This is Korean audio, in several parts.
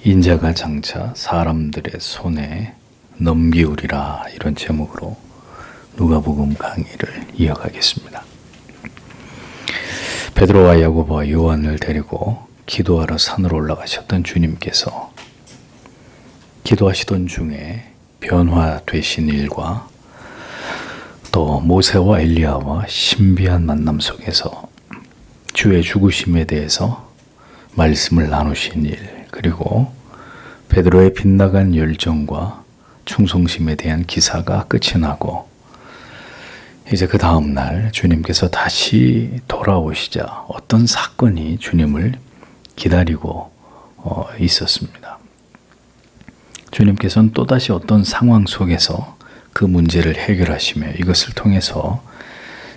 인자가 장차 사람들의 손에 넘기우리라, 이런 제목으로 누가복음 강의를 이어가겠습니다. 베드로와 야고보와 요한을 데리고 기도하러 산으로 올라가셨던 주님께서 기도하시던 중에 변화되신 일과 또 모세와 엘리야와 신비한 만남 속에서 주의 죽으심에 대해서 말씀을 나누신 일, 그리고 베드로의 빗나간 열정과 충성심에 대한 기사가 끝이 나고 이제 그 다음 날 주님께서 다시 돌아오시자 어떤 사건이 주님을 기다리고 있었습니다. 주님께서는 또다시 어떤 상황 속에서 그 문제를 해결하시며 이것을 통해서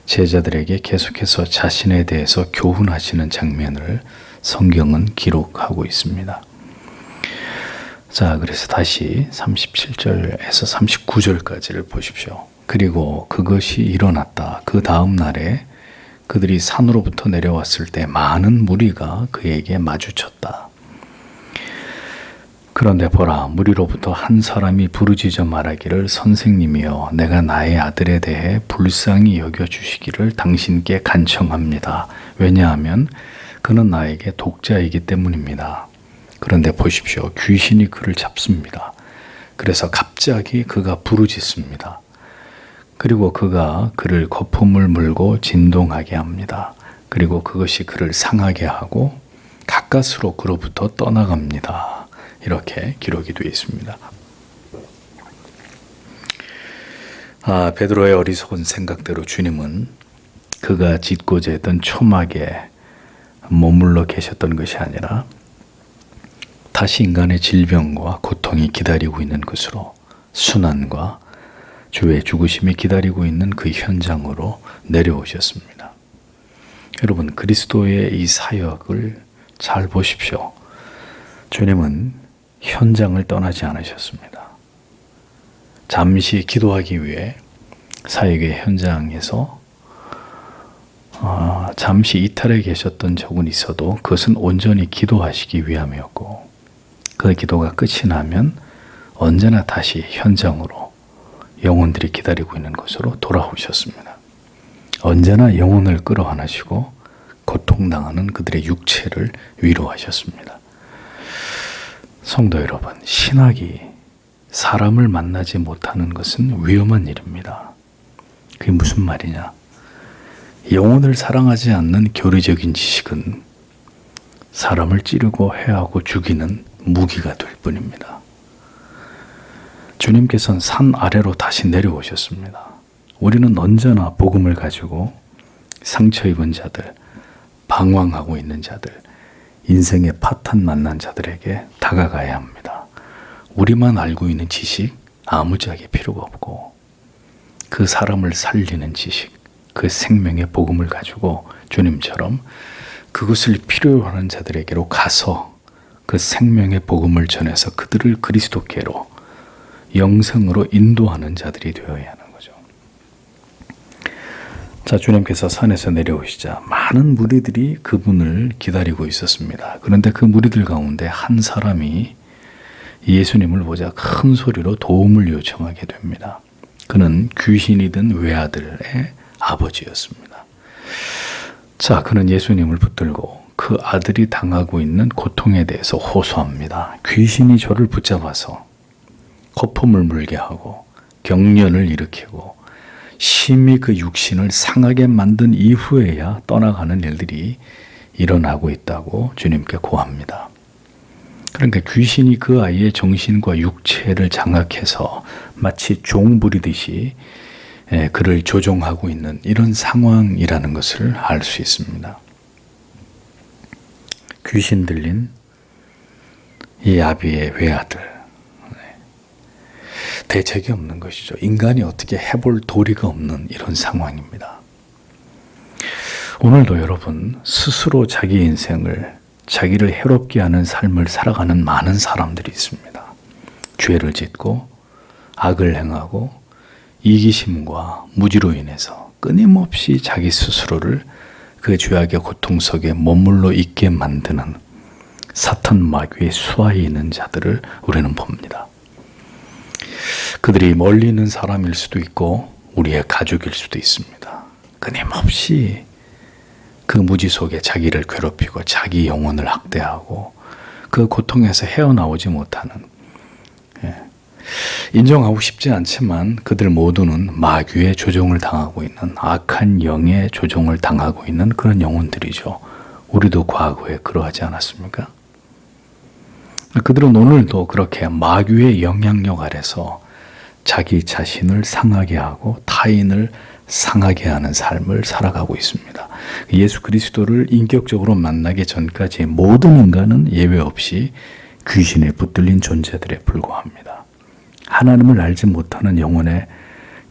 제자들에게 계속해서 자신에 대해서 교훈하시는 장면을 성경은 기록하고 있습니다. 자, 그래서 다시 37절에서 39절까지를 보십시오. 그리고 그것이 일어났다. 그 다음 날에 그들이 산으로부터 내려왔을 때 많은 무리가 그에게 마주쳤다. 그런데 보라, 무리로부터 한 사람이 부르짖어 말하기를, 선생님이여, 내가 나의 아들에 대해 불쌍히 여겨주시기를 당신께 간청합니다. 왜냐하면 그는 나에게 독자이기 때문입니다. 그런데 보십시오. 귀신이 그를 잡습니다. 그래서 갑자기 그가 부르짖습니다. 그리고 그가 그를 거품을 물고 진동하게 합니다. 그리고 그것이 그를 상하게 하고 가까스로 그로부터 떠나갑니다. 이렇게 기록이 되어 있습니다. 베드로의 어리석은 생각대로 주님은 그가 짓고자 했던 초막에 머물러 계셨던 것이 아니라 다시 인간의 질병과 고통이 기다리고 있는 것으로, 순환과 주의 죽으심이 기다리고 있는 그 현장으로 내려오셨습니다. 여러분, 그리스도의 이 사역을 잘 보십시오. 주님은 현장을 떠나지 않으셨습니다. 잠시 기도하기 위해 사역의 현장에서 잠시 이탈해 계셨던 적은 있어도 그것은 온전히 기도하시기 위함이었고, 그 기도가 끝이 나면 언제나 다시 현장으로 영혼들이 기다리고 있는 곳으로 돌아오셨습니다. 언제나 영혼을 끌어안으시고 고통당하는 그들의 육체를 위로하셨습니다. 성도 여러분, 신학이 사람을 만나지 못하는 것은 위험한 일입니다. 그게 무슨 말이냐? 영혼을 사랑하지 않는 교리적인 지식은 사람을 찌르고 해하고 죽이는 무기가 될 뿐입니다. 주님께서는 산 아래로 다시 내려오셨습니다. 우리는 언제나 복음을 가지고 상처 입은 자들, 방황하고 있는 자들, 인생의 파탄 만난 자들에게 다가가야 합니다. 우리만 알고 있는 지식 아무짝에 필요가 없고, 그 사람을 살리는 지식, 그 생명의 복음을 가지고 주님처럼 그것을 필요로 하는 자들에게로 가서 그 생명의 복음을 전해서 그들을 그리스도께로, 영생으로 인도하는 자들이 되어야 하는 거죠. 자, 주님께서 산에서 내려오시자 많은 무리들이 그분을 기다리고 있었습니다. 그런데 그 무리들 가운데 한 사람이 예수님을 보자 큰 소리로 도움을 요청하게 됩니다. 그는 귀신이 든 외아들의 아버지였습니다. 자, 그는 예수님을 붙들고 그 아들이 당하고 있는 고통에 대해서 호소합니다. 귀신이 저를 붙잡아서 거품을 물게 하고 경련을 일으키고 심히 그 육신을 상하게 만든 이후에야 떠나가는 일들이 일어나고 있다고 주님께 고합니다. 그러니까 귀신이 그 아이의 정신과 육체를 장악해서 마치 종 부리듯이 그를 조종하고 있는 이런 상황이라는 것을 알 수 있습니다. 귀신 들린 이 아비의 외아들, 대책이 없는 것이죠. 인간이 어떻게 해볼 도리가 없는 이런 상황입니다. 오늘도 여러분, 스스로 자기 인생을, 자기를 해롭게 하는 삶을 살아가는 많은 사람들이 있습니다. 죄를 짓고 악을 행하고 이기심과 무지로 인해서 끊임없이 자기 스스로를 그 죄악의 고통 속에 머물러 있게 만드는 사탄 마귀의 수하에 있는 자들을 우리는 봅니다. 그들이 멀리 있는 사람일 수도 있고 우리의 가족일 수도 있습니다. 끊임없이 그 무지 속에 자기를 괴롭히고 자기 영혼을 학대하고 그 고통에서 헤어나오지 못하는, 인정하고 싶지 않지만 그들 모두는 마귀의 조종을 당하고 있는, 악한 영의 조종을 당하고 있는 그런 영혼들이죠. 우리도 과거에 그러하지 않았습니까? 그들은 오늘도 그렇게 마귀의 영향력 아래서 자기 자신을 상하게 하고 타인을 상하게 하는 삶을 살아가고 있습니다. 예수 그리스도를 인격적으로 만나기 전까지 모든 인간은 예외 없이 귀신에 붙들린 존재들에 불과합니다. 하나님을 알지 못하는 영혼의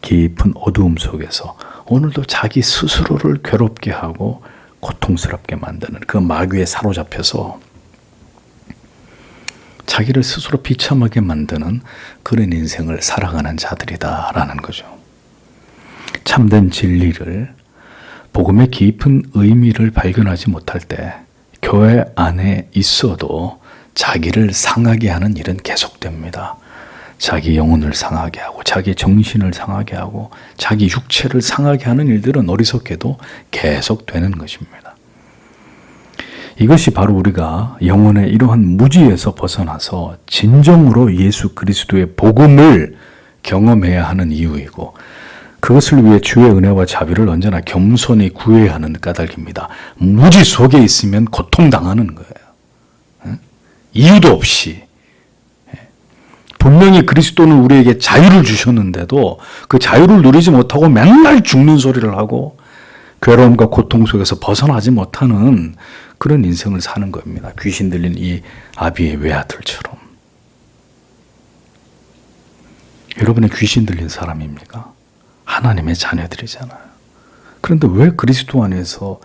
깊은 어두움 속에서 오늘도 자기 스스로를 괴롭게 하고 고통스럽게 만드는 그 마귀에 사로잡혀서 자기를 스스로 비참하게 만드는 그런 인생을 살아가는 자들이다라는 거죠. 참된 진리를, 복음의 깊은 의미를 발견하지 못할 때 교회 안에 있어도 자기를 상하게 하는 일은 계속됩니다. 자기 영혼을 상하게 하고 자기 정신을 상하게 하고 자기 육체를 상하게 하는 일들은 어리석게도 계속되는 것입니다. 이것이 바로 우리가 영혼의 이러한 무지에서 벗어나서 진정으로 예수 그리스도의 복음을 경험해야 하는 이유이고, 그것을 위해 주의 은혜와 자비를 언제나 겸손히 구해야 하는 까닭입니다. 무지 속에 있으면 고통당하는 거예요. 이유도 없이. 분명히 그리스도는 우리에게 자유를 주셨는데도 그 자유를 누리지 못하고 맨날 죽는 소리를 하고 괴로움과 고통 속에서 벗어나지 못하는 그런 인생을 사는 겁니다. 귀신 들린 이 아비의 외아들처럼. 여러분의 귀신 들린 사람입니까? 하나님의 자녀들이잖아요. 그런데 왜 그리스도 안에서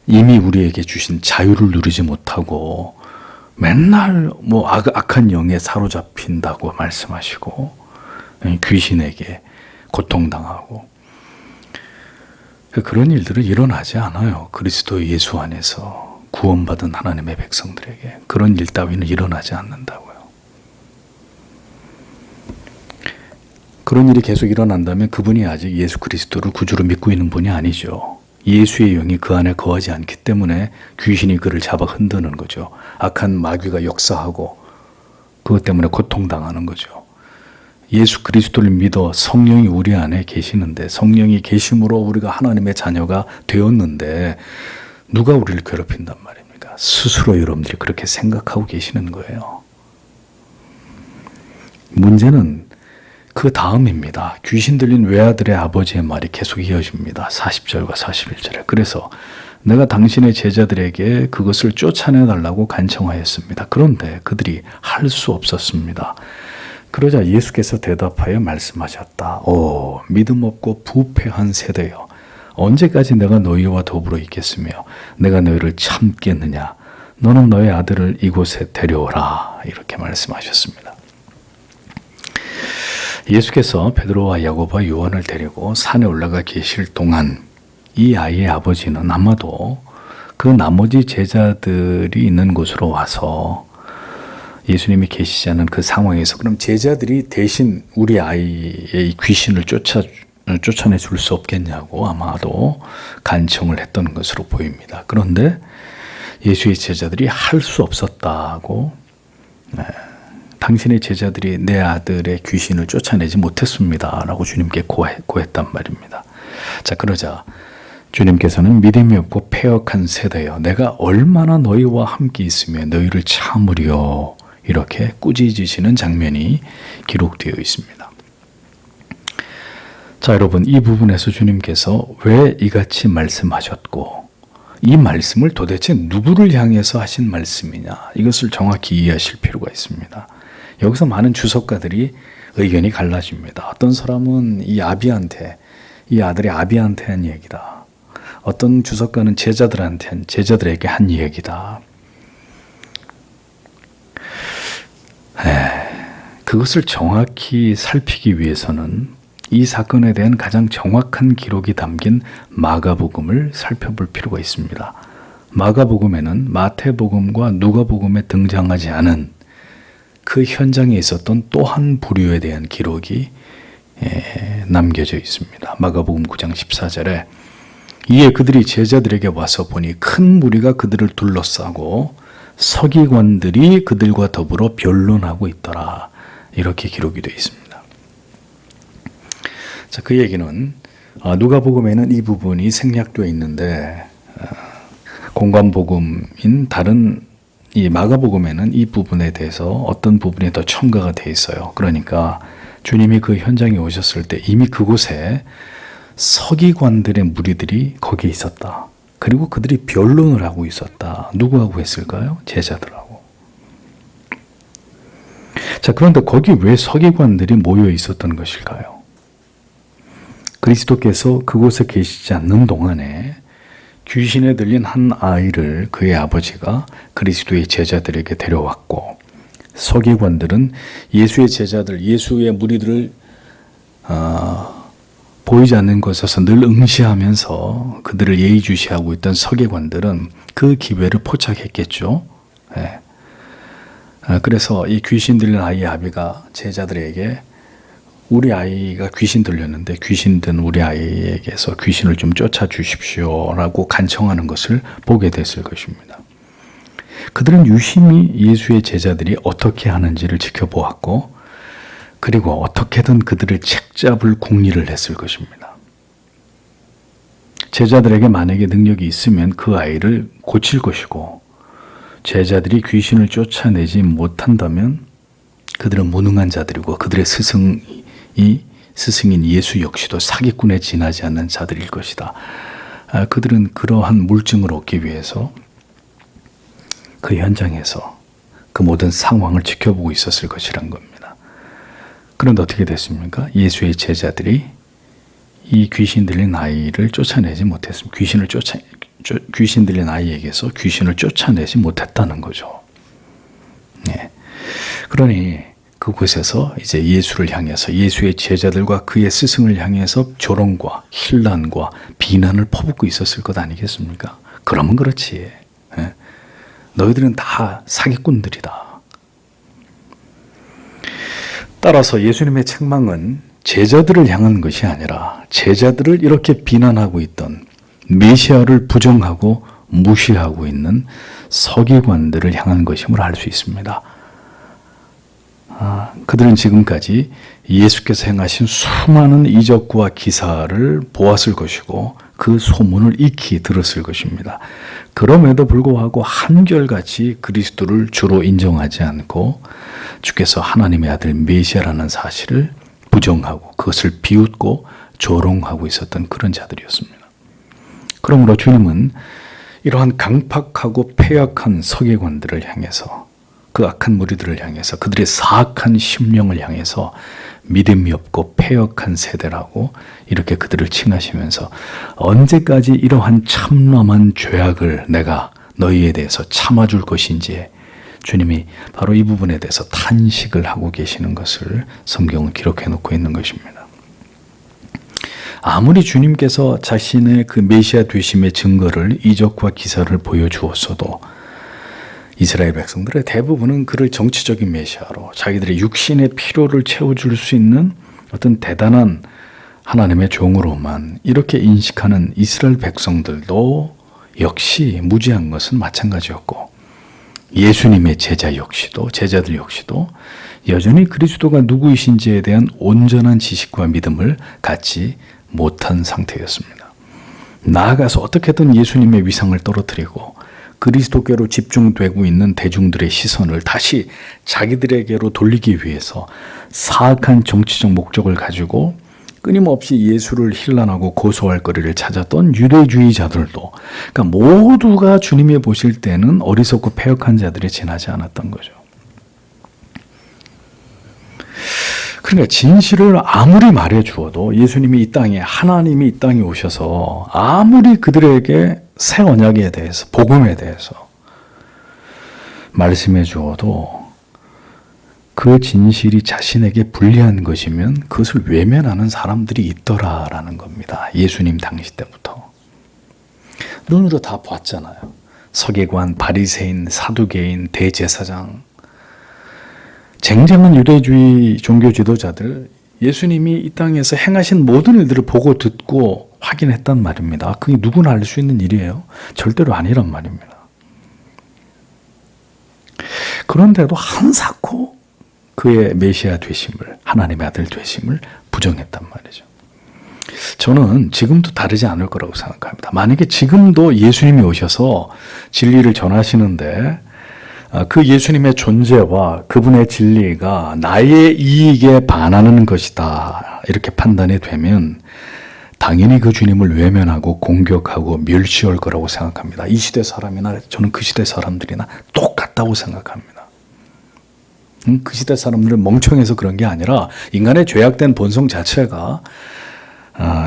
이미 우리에게 주신 자유를 누리지 못하고 맨날 악한 영에 사로잡힌다고 말씀하시고 귀신에게 고통당하고 그런 일들은 일어나지 않아요. 그리스도 예수 안에서 구원받은 하나님의 백성들에게 그런 일 따위는 일어나지 않는다고요. 그런 일이 계속 일어난다면 그분이 아직 예수 그리스도를 구주로 믿고 있는 분이 아니죠. 예수의 영이 그 안에 거하지 않기 때문에 귀신이 그를 잡아 흔드는 거죠. 악한 마귀가 역사하고 그것 때문에 고통당하는 거죠. 예수 그리스도를 믿어 성령이 우리 안에 계시는데, 성령이 계심으로 우리가 하나님의 자녀가 되었는데 누가 우리를 괴롭힌단 말입니까? 스스로 여러분들이 그렇게 생각하고 계시는 거예요. 문제는 그 다음입니다. 귀신 들린 외아들의 아버지의 말이 계속 이어집니다. 40절과 41절에. 그래서 내가 당신의 제자들에게 그것을 쫓아내달라고 간청하였습니다. 그런데 그들이 할 수 없었습니다. 그러자 예수께서 대답하여 말씀하셨다. 오, 믿음 없고 부패한 세대여, 언제까지 내가 너희와 더불어 있겠으며 내가 너희를 참겠느냐. 너는 너의 아들을 이곳에 데려오라. 이렇게 말씀하셨습니다. 예수께서 베드로와 야고보와 요한을 데리고 산에 올라가 계실 동안 이 아이의 아버지는 아마도 그 나머지 제자들이 있는 곳으로 와서 예수님이 계시지 않은 그 상황에서 그럼 제자들이 대신 우리 아이의 귀신을 쫓아내 줄 수 없겠냐고 아마도 간청을 했던 것으로 보입니다. 그런데 예수의 제자들이 할 수 없었다고, 당신의 제자들이 내 아들의 귀신을 쫓아내지 못했습니다 라고 주님께 고했단 말입니다. 자, 그러자 주님께서는 믿음이 없고 패역한 세대여, 내가 얼마나 너희와 함께 있으며 너희를 참으려, 이렇게 꾸짖으시는 장면이 기록되어 있습니다. 자, 여러분, 이 부분에서 주님께서 왜 이같이 말씀하셨고 이 말씀을 도대체 누구를 향해서 하신 말씀이냐, 이것을 정확히 이해하실 필요가 있습니다. 여기서 많은 주석가들이 의견이 갈라집니다. 어떤 사람은 이 아들이 아비한테 한 얘기다. 어떤 주석가는 제자들에게 한 얘기다. 그것을 정확히 살피기 위해서는 이 사건에 대한 가장 정확한 기록이 담긴 마가복음을 살펴볼 필요가 있습니다. 마가복음에는 마태복음과 누가복음에 등장하지 않은 그 현장에 있었던 또 한 부류에 대한 기록이 남겨져 있습니다. 마가복음 9장 14절에 이에 그들이 제자들에게 와서 보니 큰 무리가 그들을 둘러싸고 서기관들이 그들과 더불어 변론하고 있더라. 이렇게 기록이 되어 있습니다. 자, 그 얘기는 누가복음에는 이 부분이 생략되어 있는데 공관복음인 다른 이 마가복음에는 이 부분에 대해서 어떤 부분이 더 첨가가 되어 있어요. 그러니까 주님이 그 현장에 오셨을 때 이미 그곳에 서기관들의 무리들이 거기에 있었다. 그리고 그들이 변론을 하고 있었다. 누구하고 했을까요? 제자들하고. 자, 그런데 거기 왜 서기관들이 모여 있었던 것일까요? 그리스도께서 그곳에 계시지 않는 동안에 귀신에 들린 한 아이를 그의 아버지가 그리스도의 제자들에게 데려왔고, 서기관들은 예수의 제자들, 예수의 무리들을 보이지 않는 곳에서 늘 응시하면서 그들을 예의주시하고 있던 서기관들은 그 기회를 포착했겠죠. 네. 그래서 이 귀신 들린 아이의 아비가 제자들에게 우리 아이가 귀신 들렸는데 귀신 든 우리 아이에게서 귀신을 좀 쫓아 주십시오라고 간청하는 것을 보게 됐을 것입니다. 그들은 유심히 예수의 제자들이 어떻게 하는지를 지켜보았고, 그리고 어떻게든 그들을 책잡을 궁리를 했을 것입니다. 제자들에게 만약에 능력이 있으면 그 아이를 고칠 것이고, 제자들이 귀신을 쫓아내지 못한다면 그들은 무능한 자들이고 그들의 스승인 예수 역시도 사기꾼에 지나지 않는 자들일 것이다. 그들은 그러한 물증을 얻기 위해서 그 현장에서 그 모든 상황을 지켜보고 있었을 것이란 겁니다. 그런데 어떻게 됐습니까? 예수의 제자들이 이 귀신 들린 아이를 쫓아내지 못했습니다. 귀신 들린 아이에게서 귀신을 쫓아내지 못했다는 거죠. 네. 그러니 그곳에서 이제 예수를 향해서, 예수의 제자들과 그의 스승을 향해서 조롱과 힐난과 비난을 퍼붓고 있었을 것 아니겠습니까? 그러면 그렇지. 네. 너희들은 다 사기꾼들이다. 따라서 예수님의 책망은 제자들을 향한 것이 아니라 제자들을 이렇게 비난하고 있던, 메시아를 부정하고 무시하고 있는 서기관들을 향한 것임을 알 수 있습니다. 그들은 지금까지 예수께서 행하신 수많은 이적과 기사를 보았을 것이고 그 소문을 익히 들었을 것입니다. 그럼에도 불구하고 한결같이 그리스도를 주로 인정하지 않고 주께서 하나님의 아들 메시아라는 사실을 부정하고 그것을 비웃고 조롱하고 있었던 그런 자들이었습니다. 그러므로 주님은 이러한 강팍하고 패역한 서기관들을 향해서, 그 악한 무리들을 향해서, 그들의 사악한 심령을 향해서 믿음이 없고 패역한 세대라고 이렇게 그들을 칭하시면서 언제까지 이러한 참남한 죄악을 내가 너희에 대해서 참아줄 것인지 주님이 바로 이 부분에 대해서 탄식을 하고 계시는 것을 성경은 기록해 놓고 있는 것입니다. 아무리 주님께서 자신의 그 메시아 되심의 증거를, 이적과 기사를 보여주었어도 이스라엘 백성들의 대부분은 그를 정치적인 메시아로 자기들의 육신의 필요를 채워줄 수 있는 어떤 대단한 하나님의 종으로만 이렇게 인식하는 이스라엘 백성들도 역시 무지한 것은 마찬가지였고, 예수님의 제자들 역시도 여전히 그리스도가 누구이신지에 대한 온전한 지식과 믿음을 갖지 못한 상태였습니다. 나아가서 어떻게든 예수님의 위상을 떨어뜨리고 그리스도께로 집중되고 있는 대중들의 시선을 다시 자기들에게로 돌리기 위해서 사악한 정치적 목적을 가지고 끊임없이 예수를 힐난하고 고소할 거리를 찾았던 유대주의자들도, 그러니까 모두가 주님이 보실 때는 어리석고 패역한 자들이 지나지 않았던 거죠. 그러니까 진실을 아무리 말해 주어도 예수님이 이 땅에, 하나님이 이 땅에 오셔서 아무리 그들에게 새 언약에 대해서, 복음에 대해서 말씀해 주어도 그 진실이 자신에게 불리한 것이면 그것을 외면하는 사람들이 있더라라는 겁니다. 예수님 당시 때부터. 눈으로 다 봤잖아요. 서기관, 바리새인, 사두개인, 대제사장, 쟁쟁한 유대주의 종교 지도자들, 예수님이 이 땅에서 행하신 모든 일들을 보고 듣고 확인했단 말입니다. 그게 누구나 알 수 있는 일이에요. 절대로 아니란 말입니다. 그런데도 한사코 그의 메시아 되심을, 하나님의 아들 되심을 부정했단 말이죠. 저는 지금도 다르지 않을 거라고 생각합니다. 만약에 지금도 예수님이 오셔서 진리를 전하시는데 그 예수님의 존재와 그분의 진리가 나의 이익에 반하는 것이다 이렇게 판단이 되면 당연히 그 주님을 외면하고 공격하고 멸시할 거라고 생각합니다. 이 시대 사람이나 저는 그 시대 사람들이나 똑같다고 생각합니다. 그 시대 사람들은 멍청해서 그런 게 아니라 인간의 죄악된 본성 자체가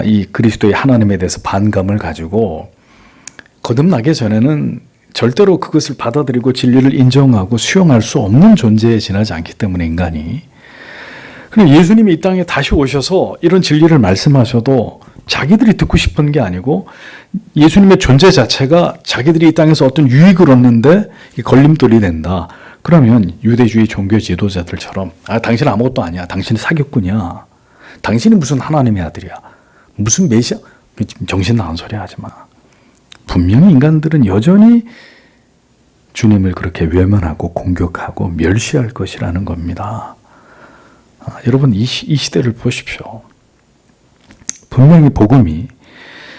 이 그리스도의 하나님에 대해서 반감을 가지고 거듭나기 전에는 절대로 그것을 받아들이고 진리를 인정하고 수용할 수 없는 존재에 지나지 않기 때문에 인간이. 그리고 예수님이 이 땅에 다시 오셔서 이런 진리를 말씀하셔도 자기들이 듣고 싶은 게 아니고 예수님의 존재 자체가 자기들이 이 땅에서 어떤 유익을 얻는데 걸림돌이 된다. 그러면 유대주의 종교 지도자들처럼 당신은 아무것도 아니야. 당신은 사기꾼이야. 당신이 무슨 하나님의 아들이야. 무슨 메시아. 정신 나간 소리 하지 마. 분명히 인간들은 여전히 주님을 그렇게 외면하고 공격하고 멸시할 것이라는 겁니다. 여러분 이 시대를 보십시오. 분명히 복음이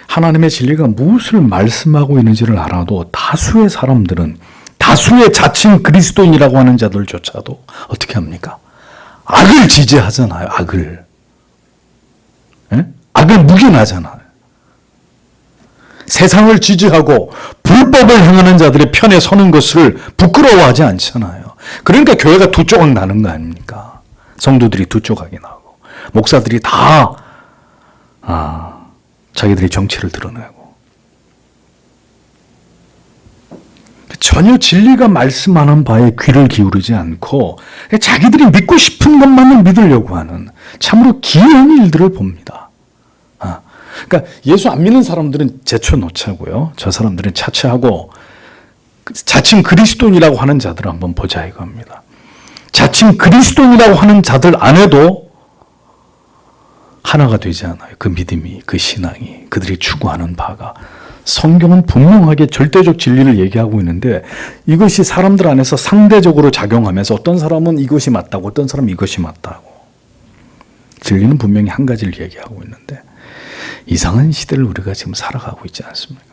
하나님의 진리가 무엇을 말씀하고 있는지를 알아도 다수의 사람들은 다수의 자칭 그리스도인이라고 하는 자들조차도 어떻게 합니까? 악을 지지하잖아요. 악을. 예? 악을 묵인하잖아요. 세상을 지지하고 불법을 행하는 자들의 편에 서는 것을 부끄러워하지 않잖아요. 그러니까 교회가 두 조각 나는 거 아닙니까? 성도들이 두 조각이 나고 목사들이 다 자기들의 정체를 드러내고 전혀 진리가 말씀하는 바에 귀를 기울이지 않고 자기들이 믿고 싶은 것만을 믿으려고 하는 참으로 기이한 일들을 봅니다. 그러니까 예수 안 믿는 사람들은 제쳐놓자고요. 저 사람들은 차치하고 자칭 그리스도인이라고 하는 자들을 한번 보자 이겁니다. 자칭 그리스도인이라고 하는 자들 안에도 하나가 되지 않아요. 그 믿음이, 그 신앙이, 그들이 추구하는 바가. 성경은 분명하게 절대적 진리를 얘기하고 있는데 이것이 사람들 안에서 상대적으로 작용하면서 어떤 사람은 이것이 맞다고 어떤 사람은 이것이 맞다고. 진리는 분명히 한 가지를 얘기하고 있는데 이상한 시대를 우리가 지금 살아가고 있지 않습니까?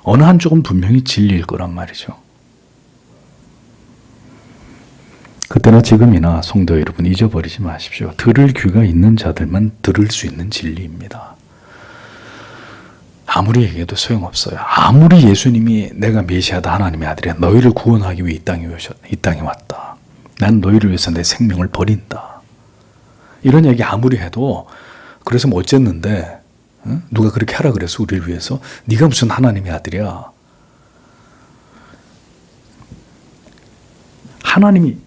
어느 한쪽은 분명히 진리일 거란 말이죠. 그때나 지금이나 성도 여러분 잊어버리지 마십시오. 들을 귀가 있는 자들만 들을 수 있는 진리입니다. 아무리 얘기해도 소용없어요. 아무리 예수님이 내가 메시아다 하나님의 아들이야. 너희를 구원하기 위해 이 땅에 왔다. 난 너희를 위해서 내 생명을 버린다. 이런 얘기 아무리 해도 그래서 뭐 어쨌는데 누가 그렇게 하라 그래서 우리를 위해서 네가 무슨 하나님의 아들이야.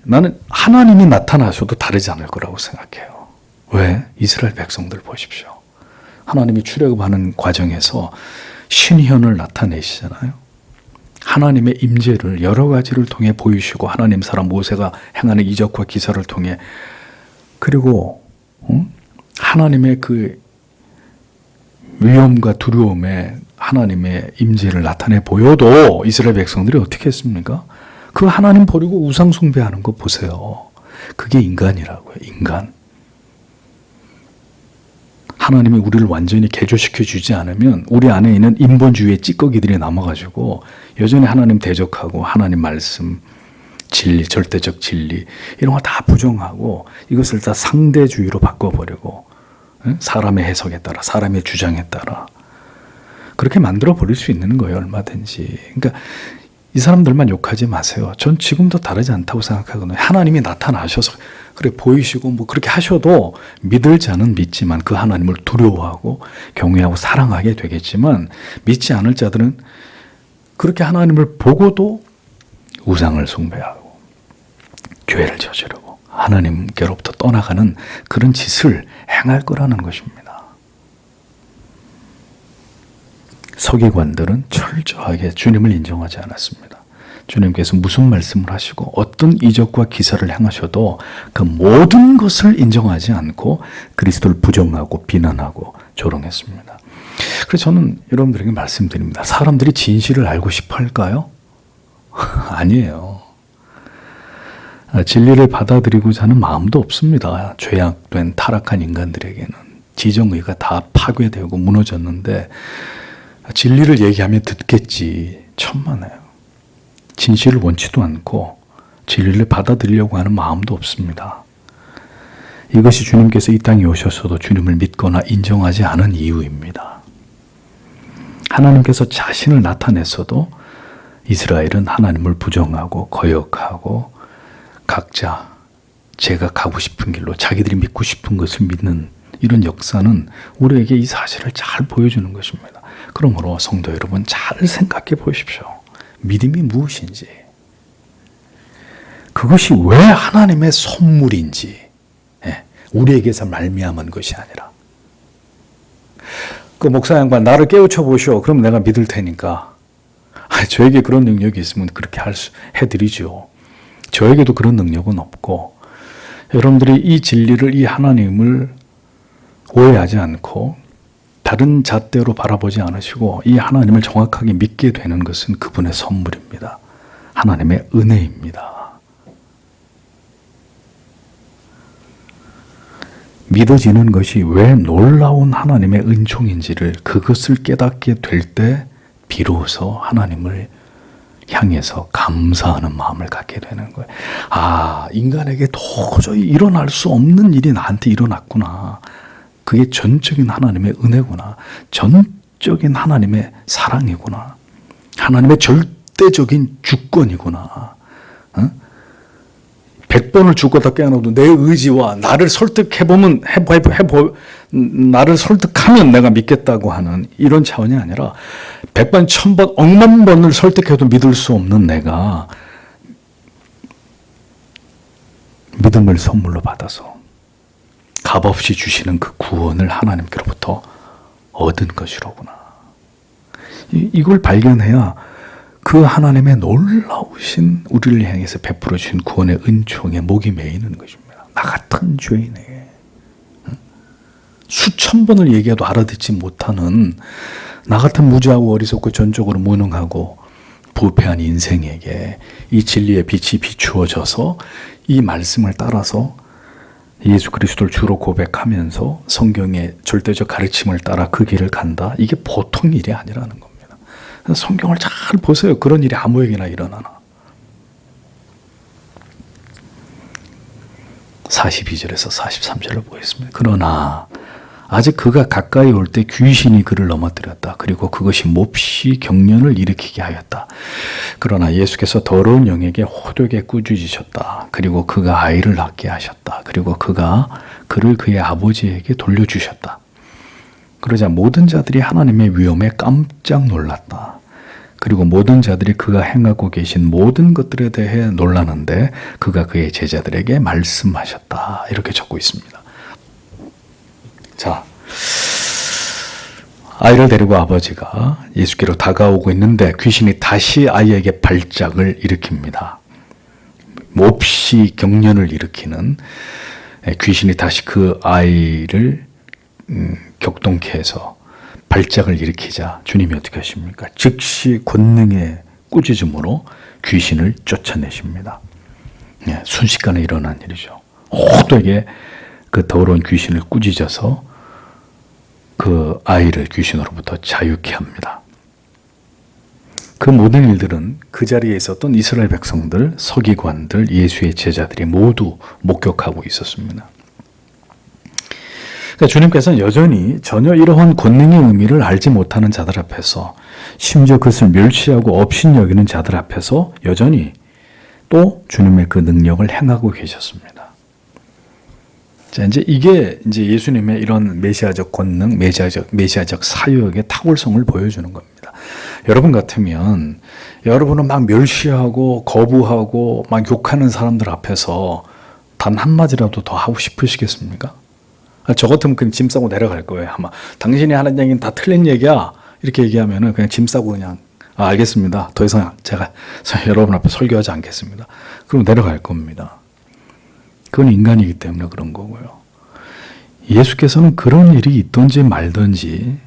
나는 하나님이 나타나셔도 다르지 않을 거라고 생각해요. 왜? 이스라엘 백성들 보십시오. 하나님이 출애굽하는 과정에서 신현을 나타내시잖아요. 하나님의 임재를 여러 가지를 통해 보이시고 하나님 사람 모세가 행하는 이적과 기사를 통해 그리고 하나님의 그 위험과 두려움에 하나님의 임재를 나타내 보여도 이스라엘 백성들이 어떻게 했습니까? 그 하나님 버리고 우상 숭배하는 거 보세요. 그게 인간이라고요. 인간. 하나님이 우리를 완전히 개조시켜 주지 않으면 우리 안에 있는 인본주의의 찌꺼기들이 남아가지고 여전히 하나님 대적하고 하나님 말씀, 진리, 절대적 진리 이런 거 다 부정하고 이것을 다 상대주의로 바꿔버리고 사람의 해석에 따라 사람의 주장에 따라 그렇게 만들어 버릴 수 있는 거예요. 얼마든지. 그러니까 이 사람들만 욕하지 마세요. 전 지금도 다르지 않다고 생각하거든요. 하나님이 나타나셔서 그래 보이시고 뭐 그렇게 하셔도 믿을 자는 믿지만 그 하나님을 두려워하고 경외하고 사랑하게 되겠지만 믿지 않을 자들은 그렇게 하나님을 보고도 우상을 숭배하고 교회를 저지르고 하나님께로부터 떠나가는 그런 짓을 행할 거라는 것입니다. 서기관들은 철저하게 주님을 인정하지 않았습니다. 주님께서 무슨 말씀을 하시고 어떤 이적과 기사를 행하셔도 그 모든 것을 인정하지 않고 그리스도를 부정하고 비난하고 조롱했습니다. 그래서 저는 여러분들에게 말씀드립니다. 사람들이 진실을 알고 싶어 할까요? 아니에요. 진리를 받아들이고자 하는 마음도 없습니다. 죄악된 타락한 인간들에게는 지정의가 다 파괴되고 무너졌는데 진리를 얘기하면 듣겠지. 천만에요. 진실을 원치도 않고 진리를 받아들이려고 하는 마음도 없습니다. 이것이 주님께서 이 땅에 오셔서도 주님을 믿거나 인정하지 않은 이유입니다. 하나님께서 자신을 나타냈어도 이스라엘은 하나님을 부정하고 거역하고 각자 제가 가고 싶은 길로 자기들이 믿고 싶은 것을 믿는 이런 역사는 우리에게 이 사실을 잘 보여주는 것입니다. 그러므로 성도 여러분 잘 생각해 보십시오. 믿음이 무엇인지, 그것이 왜 하나님의 선물인지, 우리에게서 말미암은 것이 아니라 그 목사 양반 나를 깨우쳐 보시오. 그럼 내가 믿을 테니까. 저에게 그런 능력이 있으면 그렇게 해드리죠. 저에게도 그런 능력은 없고 여러분들이 이 진리를 이 하나님을 오해하지 않고 다른 잣대로 바라보지 않으시고 이 하나님을 정확하게 믿게 되는 것은 그분의 선물입니다. 하나님의 은혜입니다. 믿어지는 것이 왜 놀라운 하나님의 은총인지를 그것을 깨닫게 될 때 비로소 하나님을 향해서 감사하는 마음을 갖게 되는 거예요. 아, 인간에게 도저히 일어날 수 없는 일이 나한테 일어났구나. 그게 전적인 하나님의 은혜구나. 전적인 하나님의 사랑이구나. 하나님의 절대적인 주권이구나. 100번을 죽었다 깨어나도 내 의지와 나를 설득해보면, 나를 설득하면 내가 믿겠다고 하는 이런 차원이 아니라 100번, 1000번, 억만 번을 설득해도 믿을 수 없는 내가 믿음을 선물로 받아서 값없이 주시는 그 구원을 하나님께로부터 얻은 것이로구나. 이걸 발견해야 그 하나님의 놀라우신 우리를 향해서 베풀어 주신 구원의 은총에 목이 메이는 것입니다. 나 같은 죄인에게 수천 번을 얘기해도 알아듣지 못하는 나 같은 무지하고 어리석고 전적으로 무능하고 부패한 인생에게 이 진리의 빛이 비추어져서 이 말씀을 따라서 예수 그리스도를 주로 고백하면서 성경의 절대적 가르침을 따라 그 길을 간다. 이게 보통 일이 아니라는 겁니다. 성경을 잘 보세요. 그런 일이 아무에게나 일어나나. 42절에서 43절을 보겠습니다. 그러나 아직 그가 가까이 올 때 귀신이 그를 넘어뜨렸다. 그리고 그것이 몹시 경련을 일으키게 하였다. 그러나 예수께서 더러운 영에게 호되게 꾸짖으셨다. 그리고 그가 아이를 낳게 하셨다. 그리고 그가 그를 그의 아버지에게 돌려주셨다. 그러자 모든 자들이 하나님의 위엄에 깜짝 놀랐다. 그리고 모든 자들이 그가 행하고 계신 모든 것들에 대해 놀라는데 그가 그의 제자들에게 말씀하셨다. 이렇게 적고 있습니다. 자, 아이를 데리고 아버지가 예수께로 다가오고 있는데 귀신이 다시 아이에게 발작을 일으킵니다. 몹시 경련을 일으키는 귀신이 다시 그 아이를 격동케 해서 발작을 일으키자 주님이 어떻게 하십니까? 즉시 권능의 꾸짖음으로 귀신을 쫓아내십니다. 순식간에 일어난 일이죠. 호되게 그 더러운 귀신을 꾸짖어서 그 아이를 귀신으로부터 자유케 합니다. 그 모든 일들은 그 자리에 있었던 이스라엘 백성들, 서기관들, 예수의 제자들이 모두 목격하고 있었습니다. 그러니까 주님께서는 여전히 전혀 이러한 권능의 의미를 알지 못하는 자들 앞에서, 심지어 그것을 멸시하고 업신여기는 자들 앞에서 여전히 또 주님의 그 능력을 행하고 계셨습니다. 자, 이게 예수님의 이런 메시아적 권능, 메시아적 사역의 탁월성을 보여주는 겁니다. 여러분 같으면 여러분은 막 멸시하고 거부하고 막 욕하는 사람들 앞에서 단 한마디라도 더 하고 싶으시겠습니까? 저 같으면 그냥 짐 싸고 내려갈 거예요. 아마 당신이 하는 얘기는 다 틀린 얘기야. 이렇게 얘기하면은 그냥 짐 싸고 그냥 알겠습니다. 더 이상 제가 여러분 앞에 설교하지 않겠습니다. 그럼 내려갈 겁니다. 그건 인간이기 때문에 그런 거고요. 예수께서는 그런 일이 있든지 말든지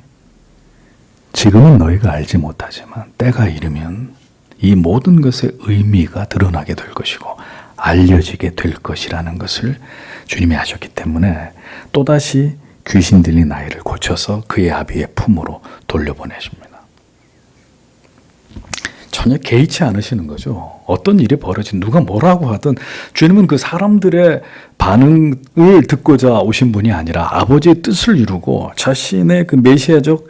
지금은 너희가 알지 못하지만 때가 이르면 이 모든 것의 의미가 드러나게 될 것이고 알려지게 될 것이라는 것을 주님이 하셨기 때문에 또다시 귀신 들린 아이를 고쳐서 그의 아비의 품으로 돌려보내십니다. 전혀 개의치 않으시는 거죠. 어떤 일이 벌어진 누가 뭐라고 하든 주님은 그 사람들의 반응을 듣고자 오신 분이 아니라 아버지의 뜻을 이루고 자신의 그 메시아적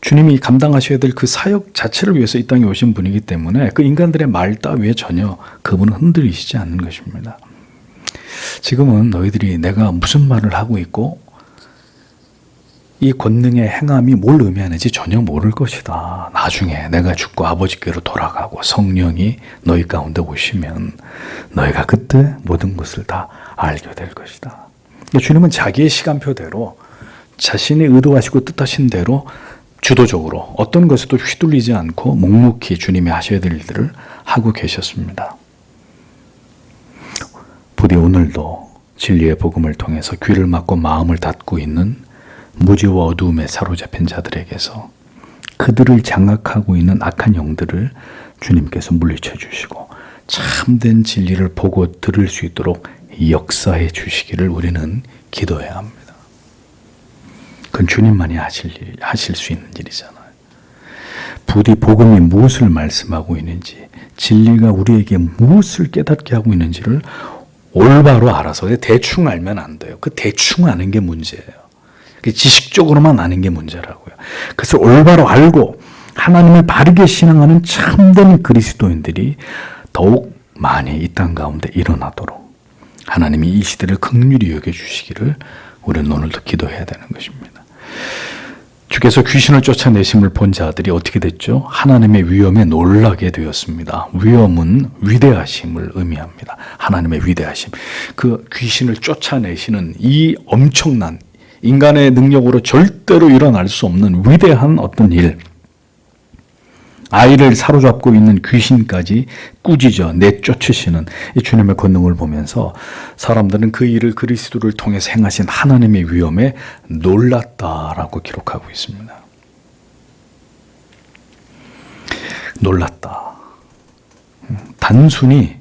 주님이 감당하셔야 될 그 사역 자체를 위해서 이 땅에 오신 분이기 때문에 그 인간들의 말 따위에 전혀 그분은 흔들리시지 않는 것입니다. 지금은 너희들이 내가 무슨 말을 하고 있고 이 권능의 행함이 뭘 의미하는지 전혀 모를 것이다. 나중에 내가 죽고 아버지께로 돌아가고 성령이 너희 가운데 오시면 너희가 그때 모든 것을 다 알게 될 것이다. 주님은 자기의 시간표대로 자신이 의도하시고 뜻하신 대로 주도적으로 어떤 것에도 휘둘리지 않고 묵묵히 주님이 하셔야 될 일들을 하고 계셨습니다. 부디 오늘도 진리의 복음을 통해서 귀를 막고 마음을 닫고 있는 무지와 어두움에 사로잡힌 자들에게서 그들을 장악하고 있는 악한 영들을 주님께서 물리쳐 주시고 참된 진리를 보고 들을 수 있도록 역사해 주시기를 우리는 기도해야 합니다. 그건 주님만이 하실 수 있는 일이잖아요. 부디 복음이 무엇을 말씀하고 있는지, 진리가 우리에게 무엇을 깨닫게 하고 있는지를 올바로 알아서 대충 알면 안 돼요. 그 대충 아는 게 문제예요. 지식적으로만 아는 게 문제라고요. 그래서 올바로 알고 하나님을 바르게 신앙하는 참된 그리스도인들이 더욱 많이 이 땅 가운데 일어나도록 하나님이 이 시대를 긍휼히 여겨주시기를 우리는 오늘도 기도해야 되는 것입니다. 주께서 귀신을 쫓아내심을 본 자들이 어떻게 됐죠? 하나님의 위엄에 놀라게 되었습니다. 위엄은 위대하심을 의미합니다. 하나님의 위대하심. 그 귀신을 쫓아내시는 이 엄청난 인간의 능력으로 절대로 일어날 수 없는 위대한 어떤 일, 아이를 사로잡고 있는 귀신까지 꾸짖어 내쫓으시는 이 주님의 권능을 보면서 사람들은 그 일을 그리스도를 통해서 행하신 하나님의 위엄에 놀랐다라고 기록하고 있습니다. 놀랐다. 단순히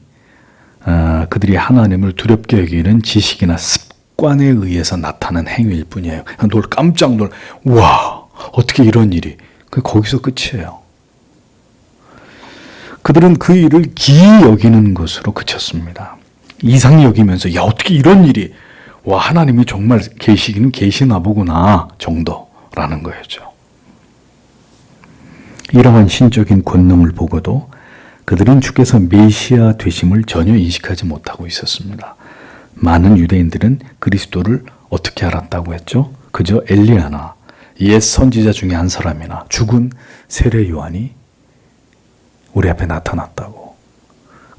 그들이 하나님을 두렵게 여기는 지식이나 습관에 의해서 나타난 행위일 뿐이에요. 깜짝 놀라. 와, 어떻게 이런 일이. 거기서 끝이에요. 그들은 그 일을 기이 여기는 것으로 그쳤습니다. 이상히 여기면서 야 어떻게 이런 일이 와 하나님이 정말 계시기는 계시나 보구나 정도라는 거였죠. 이러한 신적인 권능을 보고도 그들은 주께서 메시아 되심을 전혀 인식하지 못하고 있었습니다. 많은 유대인들은 그리스도를 어떻게 알았다고 했죠? 그저 엘리야나 옛 선지자 중에 한 사람이나 죽은 세례 요한이 우리 앞에 나타났다고.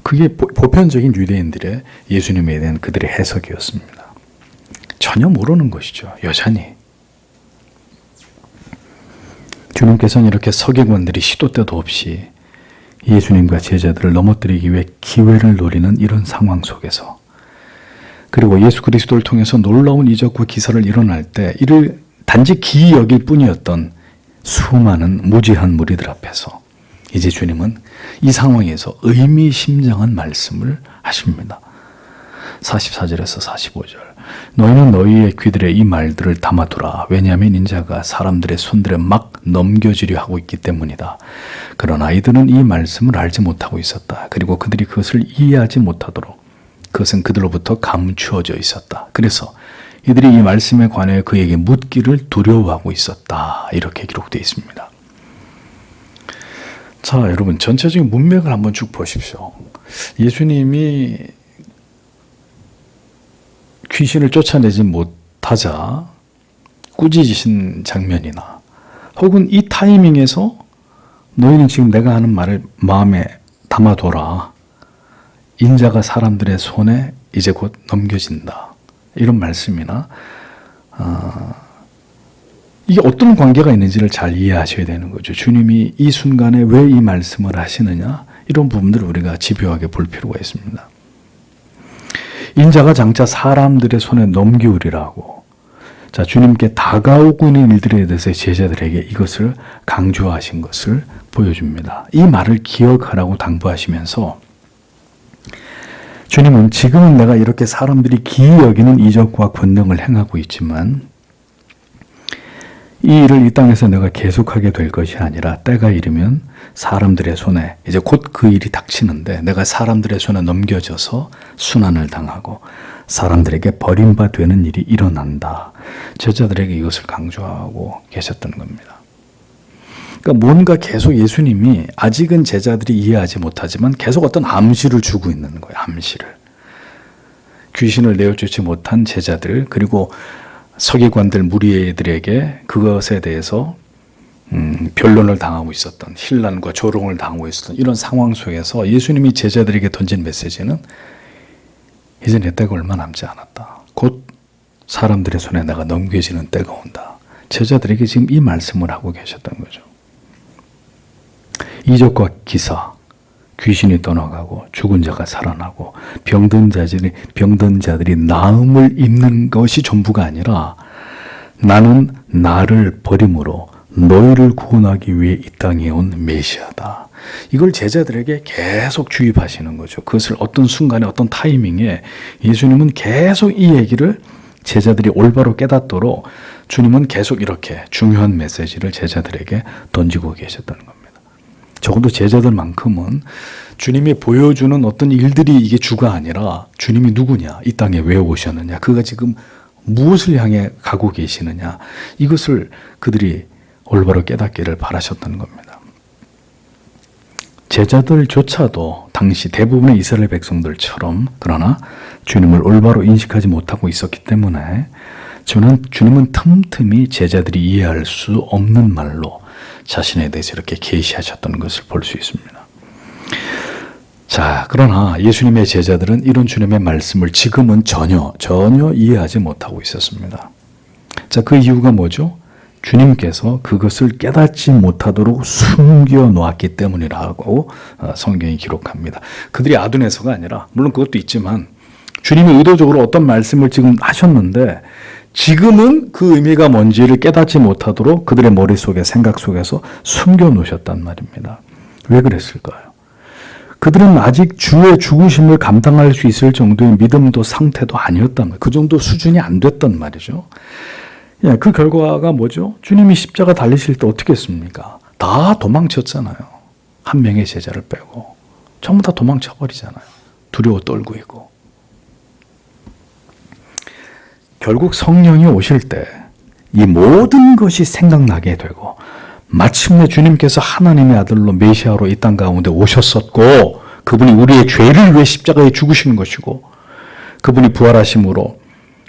그게 보편적인 유대인들의 예수님에 대한 그들의 해석이었습니다. 전혀 모르는 것이죠. 여전히. 주님께서는 이렇게 서기관들이 시도 때도 없이 예수님과 제자들을 넘어뜨리기 위해 기회를 노리는 이런 상황 속에서 그리고 예수 그리스도를 통해서 놀라운 이적과 기사를 일어날 때 이를 단지 기이 여길 뿐이었던 수많은 무지한 무리들 앞에서 이제 주님은 이 상황에서 의미심장한 말씀을 하십니다. 44절에서 45절 너희는 너희의 귀들에 이 말들을 담아두라. 왜냐하면 인자가 사람들의 손들에 막 넘겨지려 하고 있기 때문이다. 그러나 이들은 이 말씀을 알지 못하고 있었다. 그리고 그들이 그것을 이해하지 못하도록 그것은 그들로부터 감추어져 있었다. 그래서 이들이 이 말씀에 관해 그에게 묻기를 두려워하고 있었다. 이렇게 기록되어 있습니다. 자, 여러분 전체적인 문맥을 한번 쭉 보십시오. 예수님이 귀신을 쫓아내지 못하자 꾸짖으신 장면이나 혹은 이 타이밍에서 너희는 지금 내가 하는 말을 마음에 담아둬라. 인자가 사람들의 손에 이제 곧 넘겨진다. 이런 말씀이나 이게 어떤 관계가 있는지를 잘 이해하셔야 되는 거죠. 주님이 이 순간에 왜 이 말씀을 하시느냐, 이런 부분들을 우리가 집요하게 볼 필요가 있습니다. 인자가 장차 사람들의 손에 넘기우리라고, 자, 주님께 다가오고 있는 일들에 대해서 제자들에게 이것을 강조하신 것을 보여줍니다. 이 말을 기억하라고 당부하시면서 주님은 지금은 내가 이렇게 사람들이 기이 여기는 이적과 권능을 행하고 있지만 이 일을 이 땅에서 내가 계속하게 될 것이 아니라 때가 이르면 사람들의 손에, 이제 곧 그 일이 닥치는데 내가 사람들의 손에 넘겨져서 순환을 당하고 사람들에게 버림받는 일이 일어난다. 제자들에게 이것을 강조하고 계셨던 겁니다. 그러니까 뭔가 계속 예수님이 아직은 제자들이 이해하지 못하지만 계속 어떤 암시를 주고 있는 거예요. 암시를. 귀신을 내어쫓지 못한 제자들, 그리고 서기관들 무리들에게 그것에 대해서 변론을 당하고 있었던, 혼란과 조롱을 당하고 있었던 이런 상황 속에서 예수님이 제자들에게 던진 메시지는 이제 내 때가 얼마 남지 않았다. 곧 사람들의 손에 내가 넘겨지는 때가 온다. 제자들에게 지금 이 말씀을 하고 계셨던 거죠. 이적과 기사, 귀신이 떠나가고 죽은 자가 살아나고 병든 자들이 나음을 입는 것이 전부가 아니라 나는 나를 버림으로 너희를 구원하기 위해 이 땅에 온 메시아다. 이걸 제자들에게 계속 주입하시는 거죠. 그것을 어떤 순간에 어떤 타이밍에 예수님은 계속 이 얘기를 제자들이 올바로 깨닫도록 주님은 계속 이렇게 중요한 메시지를 제자들에게 던지고 계셨다는 겁니다. 적어도 제자들만큼은 주님이 보여주는 어떤 일들이 이게 주가 아니라 주님이 누구냐, 이 땅에 왜 오셨느냐, 그가 지금 무엇을 향해 가고 계시느냐, 이것을 그들이 올바로 깨닫기를 바라셨다는 겁니다. 제자들조차도 당시 대부분의 이스라엘 백성들처럼 그러나 주님을 올바로 인식하지 못하고 있었기 때문에 주님은 틈틈이 제자들이 이해할 수 없는 말로 자신에 대해서 이렇게 계시하셨던 것을 볼 수 있습니다. 자, 그러나 예수님의 제자들은 이런 주님의 말씀을 지금은 전혀 이해하지 못하고 있었습니다. 자, 그 이유가 뭐죠? 주님께서 그것을 깨닫지 못하도록 숨겨 놓았기 때문이라고 성경이 기록합니다. 그들이 아둔해서가 아니라, 물론 그것도 있지만 주님이 의도적으로 어떤 말씀을 지금 하셨는데 지금은 그 의미가 뭔지를 깨닫지 못하도록 그들의 머릿속에, 생각 속에서 숨겨 놓으셨단 말입니다. 왜 그랬을까요? 그들은 아직 주의 죽으심을 감당할 수 있을 정도의 믿음도 상태도 아니었단 말이에요. 그 정도 수준이 안 됐단 말이죠. 예, 그 결과가 뭐죠? 주님이 십자가 달리실 때 어떻게 했습니까? 다 도망쳤잖아요. 한 명의 제자를 빼고. 전부 다 도망쳐버리잖아요. 두려워 떨고 있고. 결국 성령이 오실 때 이 모든 것이 생각나게 되고 마침내 주님께서 하나님의 아들로 메시아로 이 땅 가운데 오셨었고 그분이 우리의 죄를 위해 십자가에 죽으시는 것이고 그분이 부활하심으로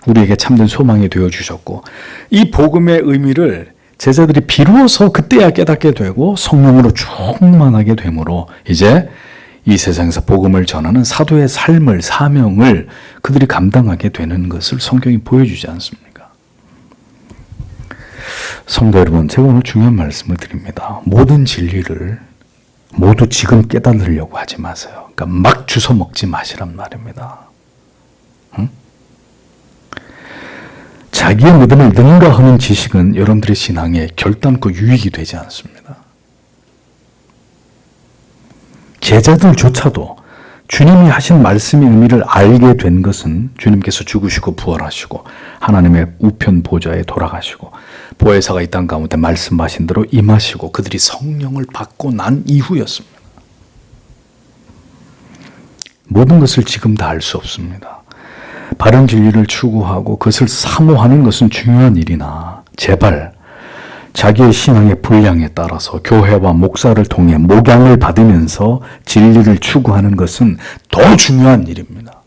우리에게 참된 소망이 되어주셨고 이 복음의 의미를 제자들이 비로소 그때야 깨닫게 되고 성령으로 충만하게 되므로 이제 이 세상에서 복음을 전하는 사도의 삶을, 사명을 그들이 감당하게 되는 것을 성경이 보여주지 않습니까? 성도 여러분, 제가 오늘 중요한 말씀을 드립니다. 모든 진리를 모두 지금 깨달으려고 하지 마세요. 그러니까 막 주워 먹지 마시란 말입니다. 응? 자기의 믿음을 능가하는 지식은 여러분들의 신앙에 결단코 유익이 되지 않습니다. 제자들조차도 주님이 하신 말씀의 의미를 알게 된 것은 주님께서 죽으시고 부활하시고 하나님의 우편 보좌에 돌아가시고 보혜사가 이 땅 가운데 말씀하신 대로 임하시고 그들이 성령을 받고 난 이후였습니다. 모든 것을 지금 다 알 수 없습니다. 바른 진리를 추구하고 그것을 사모하는 것은 중요한 일이나 제발 자기의 신앙의 분량에 따라서 교회와 목사를 통해 목양을 받으면서 진리를 추구하는 것은 더 중요한 일입니다.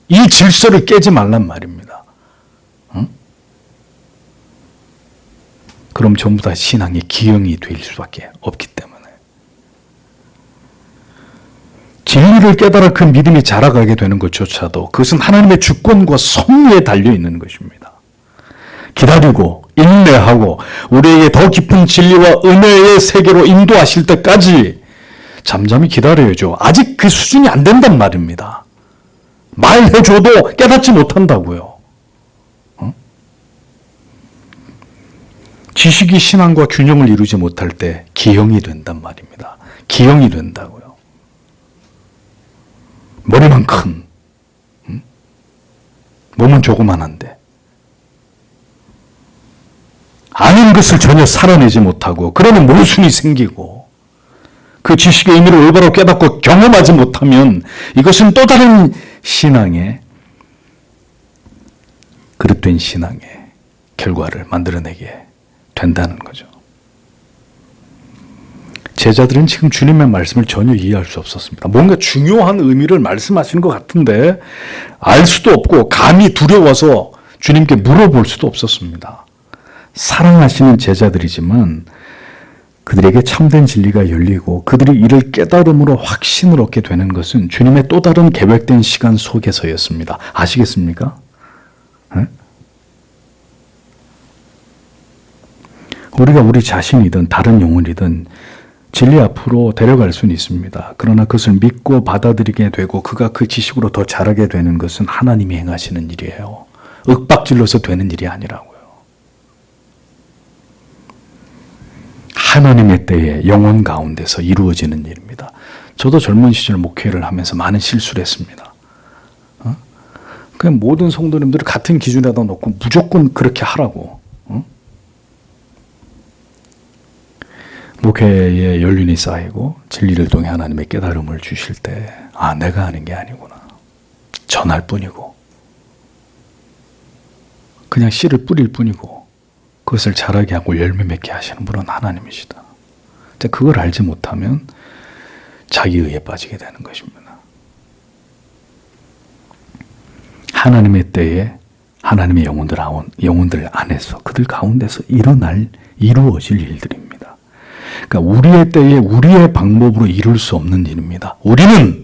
이 질서를 깨지 말란 말입니다. 응? 그럼 전부 다 신앙의 기형이 될 수밖에 없기 때문에. 진리를 깨달아 그 믿음이 자라가게 되는 것조차도 그것은 하나님의 주권과 섭리에 달려있는 것입니다. 기다리고 인내하고 우리에게 더 깊은 진리와 은혜의 세계로 인도하실 때까지 잠잠히 기다려야죠. 아직 그 수준이 안 된단 말입니다. 말해줘도 깨닫지 못한다고요. 지식이 신앙과 균형을 이루지 못할 때 기형이 된단 말입니다. 기형이 된다고요. 머리만 큰, 몸은 조그만한데 아는 것을 전혀 살아내지 못하고 그러면 모순이 생기고 그 지식의 의미를 올바로 깨닫고 경험하지 못하면 이것은 또 다른 신앙의 그릇된 신앙의 결과를 만들어내게 된다는 거죠. 제자들은 지금 주님의 말씀을 전혀 이해할 수 없었습니다. 뭔가 중요한 의미를 말씀하시는 것 같은데 알 수도 없고 감히 두려워서 주님께 물어볼 수도 없었습니다. 사랑하시는 제자들이지만 그들에게 참된 진리가 열리고 그들이 이를 깨달음으로 확신을 얻게 되는 것은 주님의 또 다른 계획된 시간 속에서였습니다. 아시겠습니까? 네? 우리가 우리 자신이든 다른 영혼이든 진리 앞으로 데려갈 수는 있습니다. 그러나 그것을 믿고 받아들이게 되고 그가 그 지식으로 더 자라게 되는 것은 하나님이 행하시는 일이에요. 윽박질러서 되는 일이 아니라고요. 하나님의 때에 영혼 가운데서 이루어지는 일입니다. 저도 젊은 시절 목회를 하면서 많은 실수를 했습니다. 그냥 모든 성도님들을 같은 기준에다 놓고 무조건 그렇게 하라고. 목회에 연륜이 쌓이고 진리를 통해 하나님의 깨달음을 주실 때 내가 하는 게 아니구나. 전할 뿐이고 그냥 씨를 뿌릴 뿐이고 그것을 자라게 하고 열매 맺게 하시는 분은 하나님이시다. 그걸 알지 못하면 자기의에 빠지게 되는 것입니다. 하나님의 때에 하나님의 영혼들 안에서 그들 가운데서 이루어질 일들입니다. 그러니까 우리의 때에 우리의 방법으로 이룰 수 없는 일입니다. 우리는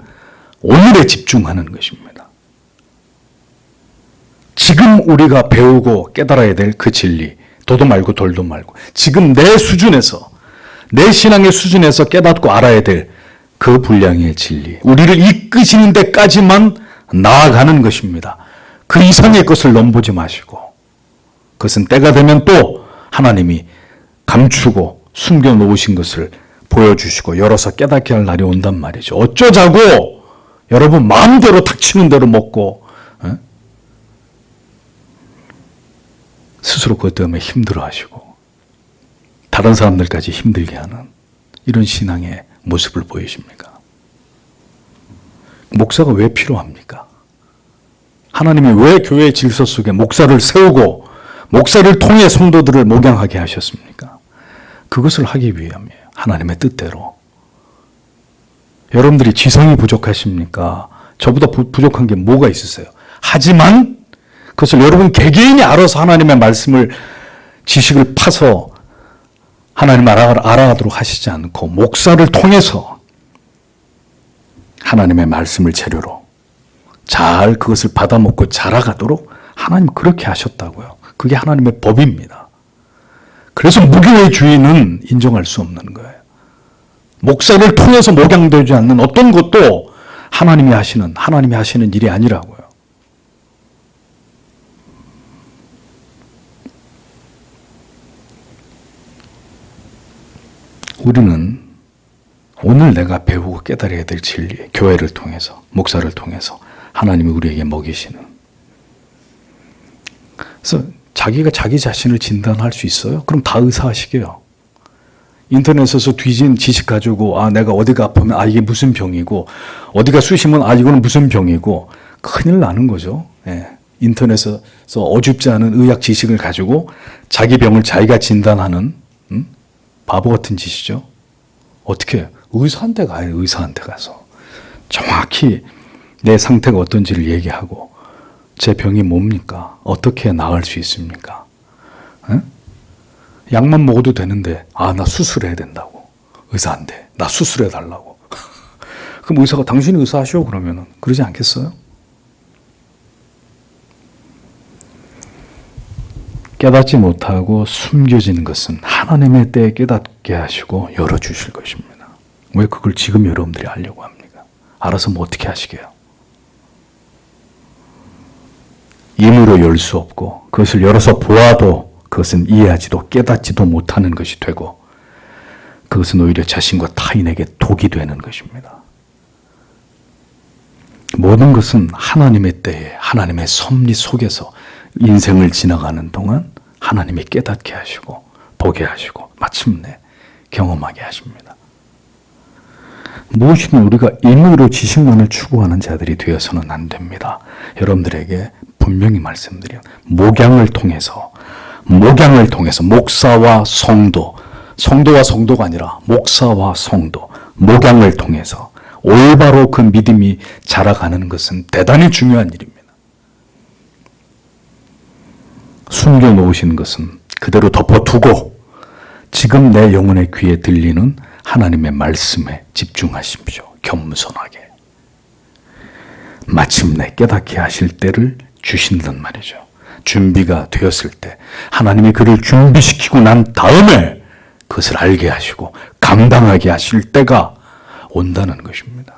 오늘에 집중하는 것입니다. 지금 우리가 배우고 깨달아야 될 그 진리, 도도 말고 돌도 말고 지금 내 수준에서 내 신앙의 수준에서 깨닫고 알아야 될 그 분량의 진리, 우리를 이끄시는 데까지만 나아가는 것입니다. 그 이상의 것을 넘보지 마시고 그것은 때가 되면 또 하나님이 감추고 숨겨놓으신 것을 보여주시고 열어서 깨닫게 할 날이 온단 말이죠. 어쩌자고 여러분 마음대로 닥치는 대로 먹고 스스로 그것 때문에 힘들어하시고 다른 사람들까지 힘들게 하는 이런 신앙의 모습을 보이십니까? 목사가 왜 필요합니까? 하나님이 왜 교회의 질서 속에 목사를 세우고 목사를 통해 성도들을 목양하게 하셨습니까? 그것을 하기 위함이에요. 하나님의 뜻대로. 여러분들이 지성이 부족하십니까? 저보다 부족한 게 뭐가 있으세요? 하지만 그것을 여러분 개개인이 알아서 하나님의 말씀을 지식을 파서 하나님 알아가도록 하시지 않고 목사를 통해서 하나님의 말씀을 재료로 잘 그것을 받아먹고 자라가도록 하나님 그렇게 하셨다고요. 그게 하나님의 법입니다. 그래서 무교의 주인은 인정할 수 없는 거예요. 목사를 통해서 목양되지 않는 어떤 것도 하나님이 하시는 일이 아니라고요. 우리는 오늘 내가 배우고 깨달아야 될 진리, 교회를 통해서, 목사를 통해서 하나님이 우리에게 먹이시는. 그래서 자기가 자기 자신을 진단할 수 있어요? 그럼 다 의사하시게요. 인터넷에서 뒤진 지식 가지고 내가 어디가 아프면 이게 무슨 병이고 어디가 쑤시면 이거는 무슨 병이고 큰일 나는 거죠. 예. 인터넷에서 어줍지 않은 의학 지식을 가지고 자기 병을 자기가 진단하는 바보 같은 짓이죠. 어떻게 해요? 의사한테 가요. 의사한테 가서 정확히 내 상태가 어떤지를 얘기하고 제 병이 뭡니까? 어떻게 나을 수 있습니까? 에? 약만 먹어도 되는데 나 수술해야 된다고. 의사한테 나 수술해 달라고. 그럼 의사가 당신이 의사하시오 그러면은 그러지 않겠어요? 깨닫지 못하고 숨겨진 것은 하나님의 때에 깨닫게 하시고 열어주실 것입니다. 왜 그걸 지금 여러분들이 하려고 합니까? 알아서 뭐 어떻게 하시게요? 임으로 열 수 없고 그것을 열어서 보아도 그것은 이해하지도 깨닫지도 못하는 것이 되고 그것은 오히려 자신과 타인에게 독이 되는 것입니다. 모든 것은 하나님의 때에 하나님의 섭리 속에서 인생을 지나가는 동안 하나님이 깨닫게 하시고 보게 하시고 마침내 경험하게 하십니다. 무엇이든 우리가 임의로 지식만을 추구하는 자들이 되어서는 안 됩니다. 여러분들에게 분명히 말씀드려요. 목양을 통해서 목사와 성도와 성도가 아니라 목사와 성도, 목양을 통해서 올바로 그 믿음이 자라가는 것은 대단히 중요한 일입니다. 숨겨놓으신 것은 그대로 덮어두고 지금 내 영혼의 귀에 들리는 하나님의 말씀에 집중하십시오. 겸손하게. 마침내 깨닫게 하실 때를 주신단 말이죠. 준비가 되었을 때 하나님이 그를 준비시키고 난 다음에 그것을 알게 하시고 감당하게 하실 때가 온다는 것입니다.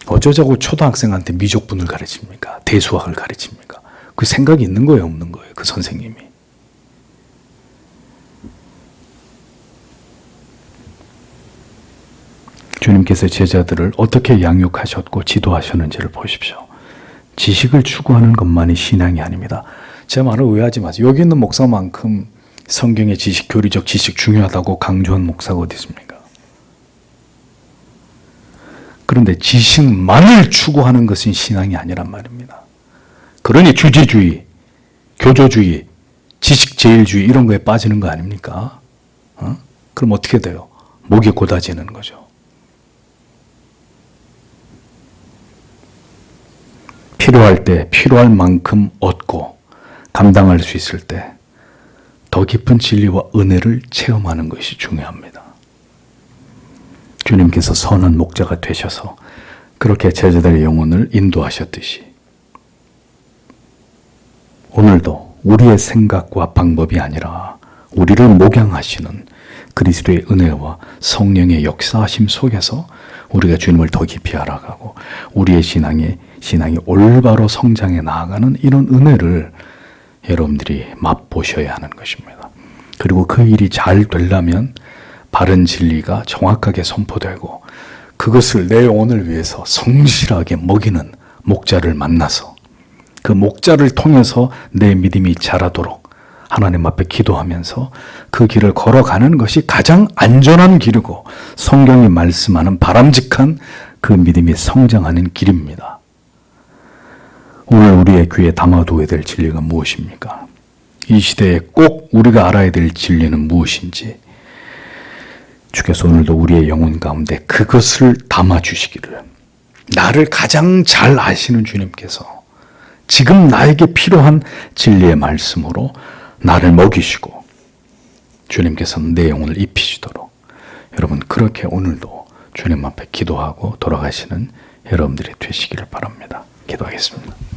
어쩌자고 초등학생한테 미적분을 가르칩니까? 대수학을 가르칩니까? 그 생각이 있는 거예요, 없는 거예요? 그 선생님이. 주님께서 제자들을 어떻게 양육하셨고 지도하셨는지를 보십시오. 지식을 추구하는 것만이 신앙이 아닙니다. 제 말을 오해하지 마세요. 여기 있는 목사만큼 성경의 지식, 교리적 지식 중요하다고 강조한 목사가 어디 있습니까? 그런데 지식만을 추구하는 것은 신앙이 아니란 말입니다. 그러니 주지주의, 교조주의, 지식제일주의 이런 거에 빠지는 거 아닙니까? 그럼 어떻게 돼요? 목이 곧아지는 거죠. 필요할 때 필요할 만큼 얻고 감당할 수 있을 때 더 깊은 진리와 은혜를 체험하는 것이 중요합니다. 주님께서 선한 목자가 되셔서 그렇게 제자들의 영혼을 인도하셨듯이 오늘도 우리의 생각과 방법이 아니라 우리를 목양하시는 그리스도의 은혜와 성령의 역사하심 속에서 우리가 주님을 더 깊이 알아가고 우리의 신앙이 올바로 성장해 나아가는 이런 은혜를 여러분들이 맛보셔야 하는 것입니다. 그리고 그 일이 잘 되려면 바른 진리가 정확하게 선포되고 그것을 내 영혼을 위해서 성실하게 먹이는 목자를 만나서 그 목자를 통해서 내 믿음이 자라도록 하나님 앞에 기도하면서 그 길을 걸어가는 것이 가장 안전한 길이고 성경이 말씀하는 바람직한 그 믿음이 성장하는 길입니다. 오늘 우리의 귀에 담아두어야 될 진리가 무엇입니까? 이 시대에 꼭 우리가 알아야 될 진리는 무엇인지 주께서 오늘도 우리의 영혼 가운데 그것을 담아주시기를 나를 가장 잘 아시는 주님께서 지금 나에게 필요한 진리의 말씀으로 나를 먹이시고 주님께서는 내 영혼을 입히시도록 여러분 그렇게 오늘도 주님 앞에 기도하고 돌아가시는 여러분들이 되시기를 바랍니다. 기도하겠습니다.